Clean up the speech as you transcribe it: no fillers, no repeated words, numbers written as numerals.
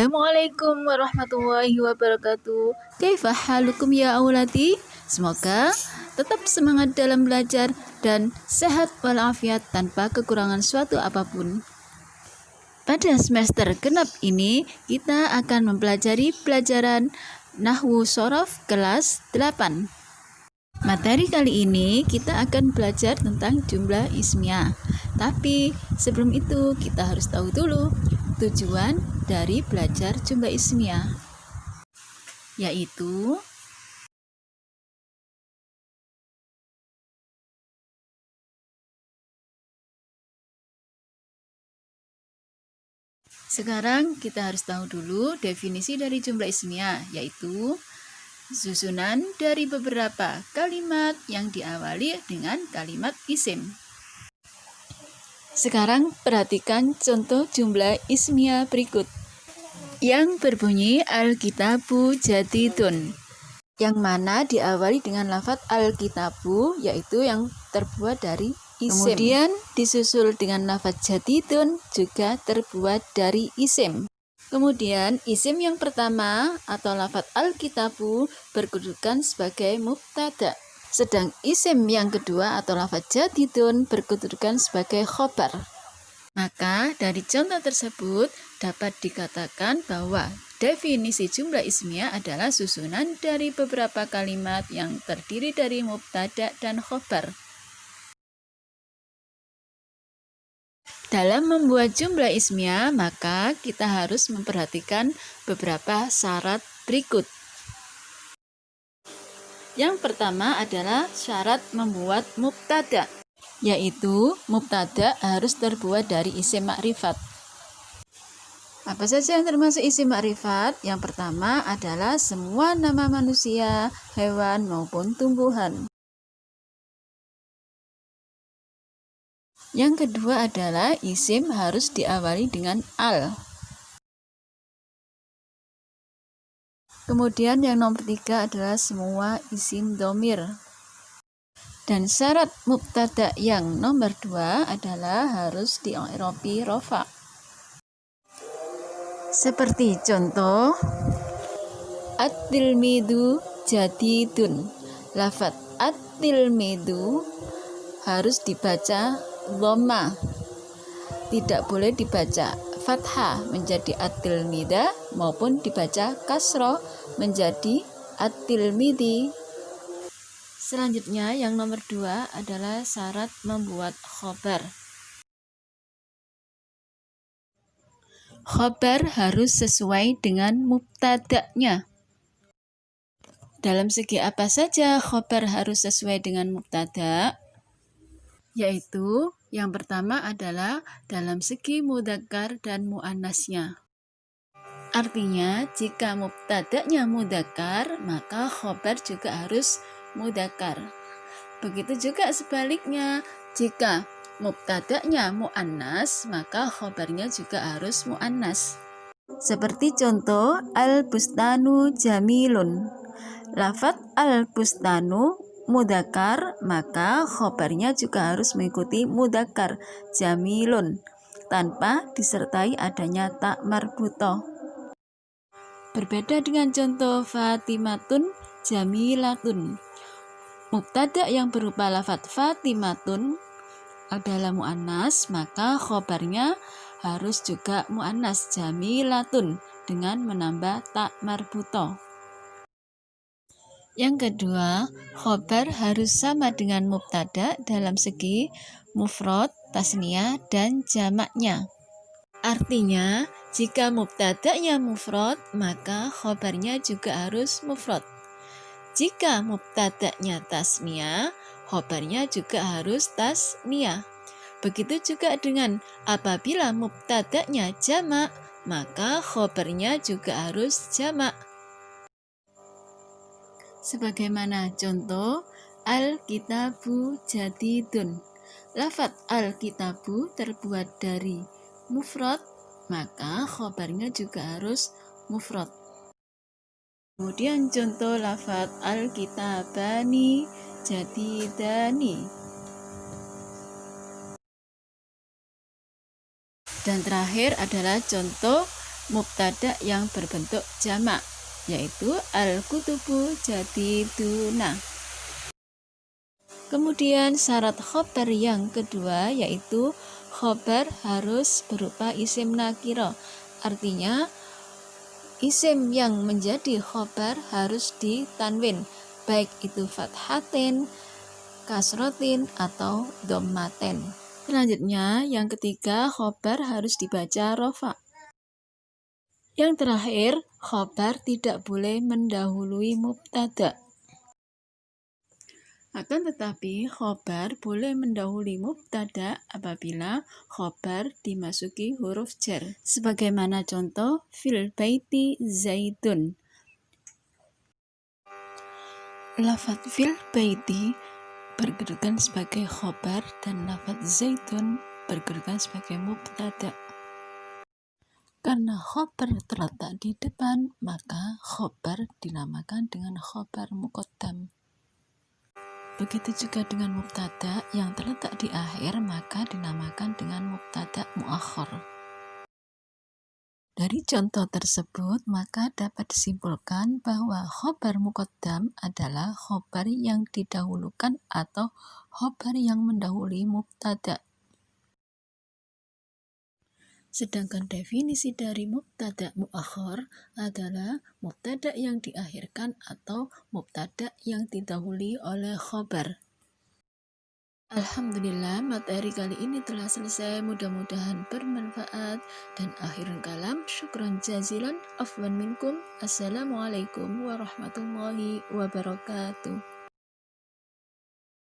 Assalamualaikum warahmatullahi wabarakatuh. Kaifa halukum ya auladi? Semoga tetap semangat dalam belajar dan sehat walafiat tanpa kekurangan suatu apapun. Pada semester genap ini, kita akan mempelajari pelajaran Nahwu Shorof kelas 8. Materi kali ini kita akan belajar tentang jumlah ismiyah. Tapi sebelum itu kita harus tahu dulu tujuan dari belajar jumlah ismiyah, yaitu sekarang kita harus tahu dulu definisi dari jumlah ismiyah, yaitu susunan dari beberapa kalimat yang diawali dengan kalimat isim. Sekarang perhatikan contoh jumlah ismiyah berikut yang berbunyi Alkitabu jadidun, yang mana diawali dengan lafadz Alkitabu, yaitu yang terbuat dari isim. Kemudian disusul dengan lafadz jadidun, juga terbuat dari isim. Kemudian isim yang pertama atau lafadz Alkitabu berkedudukan sebagai mubtada. Sedang isim yang kedua atau lafadz jadidun berkedudukan sebagai khobar. Maka dari contoh tersebut dapat dikatakan bahwa definisi jumlah ismiyah adalah susunan dari beberapa kalimat yang terdiri dari mubtada dan khobar. Dalam membuat jumlah ismiyah, maka kita harus memperhatikan beberapa syarat berikut. Yang pertama adalah syarat membuat mubtada, yaitu mubtada harus terbuat dari isim makrifat. Apa saja yang termasuk isim makrifat? Yang pertama adalah semua nama manusia, hewan maupun tumbuhan. Yang kedua adalah isim harus diawali dengan al. Kemudian yang nomor 3 adalah semua isim dhamir. Dan syarat mubtada yang nomor 2 adalah harus di-i'rabi rafa. Seperti contoh at-tilmidu jadidun. Lafadz at-tilmidu harus dibaca dhamma. Tidak boleh dibaca fathah menjadi at-tilmida maupun dibaca kasroh menjadi at-tilmidi. Selanjutnya yang nomor 2 adalah syarat membuat khobar. Khobar harus sesuai dengan mubtada'nya. Dalam segi apa saja khobar harus sesuai dengan mubtada'? Yaitu yang pertama adalah dalam segi mudzakkar dan muannasnya. Artinya jika mubtada'nya mudzakkar, maka khobar juga harus mudzakkar. Begitu juga sebaliknya, jika mubtada'nya muannas, maka khobarnya juga harus muannas. Seperti contoh al-bustanu jamilun. Lafadz al-bustanu mudzakkar, maka khobarnya juga harus mengikuti mudzakkar jamilun tanpa disertai adanya ta marbutah. Berbeda dengan contoh Fatimatun jamilatun. Mubtada yang berupa lafadz Fatimatun adalah muannas, maka khobarnya harus juga muannas jamilatun dengan menambah ta marbutah. Yang kedua, khobar harus sama dengan mubtada dalam segi mufrad, tasniyah, dan jamaknya. Artinya, jika mubtada'nya mufrad, maka khobarnya juga harus mufrad. Jika mubtada'nya tasniyah, khobarnya juga harus tasniyah. Begitu juga dengan apabila mubtada'nya jamak, maka khobarnya juga harus jamak. Sebagaimana contoh Alkitabu jadidun. Lafadz Alkitabu terbuat dari mufrad, maka khobarnya juga harus mufrad. Kemudian contoh lafadz Alkitabani jadidani. Dan terakhir adalah contoh mubtada yang berbentuk jamak, yaitu al-kutubu jadiduna. Kemudian syarat khobar yang kedua yaitu khobar harus berupa isim nakiro. Artinya isim yang menjadi khobar harus ditanwin, baik itu fathatin, kasrotin, atau dhammaten. Selanjutnya yang ketiga, khobar harus dibaca rofa. Yang terakhir, khobar tidak boleh mendahului mubtada. Akan tetapi khobar boleh mendahului mubtada apabila khobar dimasuki huruf jar. Sebagaimana contoh fil baiti zaidun. Lafaz fil baiti berkedudukan sebagai khobar dan lafaz zaidun berkedudukan sebagai mubtada. Karena khobar terletak di depan, maka khobar dinamakan dengan khobar muqaddam. Begitu juga dengan mubtada yang terletak di akhir, maka dinamakan dengan mubtada muakhar. Dari contoh tersebut, maka dapat disimpulkan bahwa khobar muqaddam adalah khobar yang didahulukan atau khobar yang mendahului mubtada. Sedangkan definisi dari mubtada muakhar adalah mubtada yang diakhirkan atau mubtada yang didahului oleh khobar. Alhamdulillah, materi kali ini telah selesai. Mudah-mudahan bermanfaat. Dan akhirul kalam, syukran jazilan, afwan minkum. Assalamualaikum warahmatullahi wabarakatuh.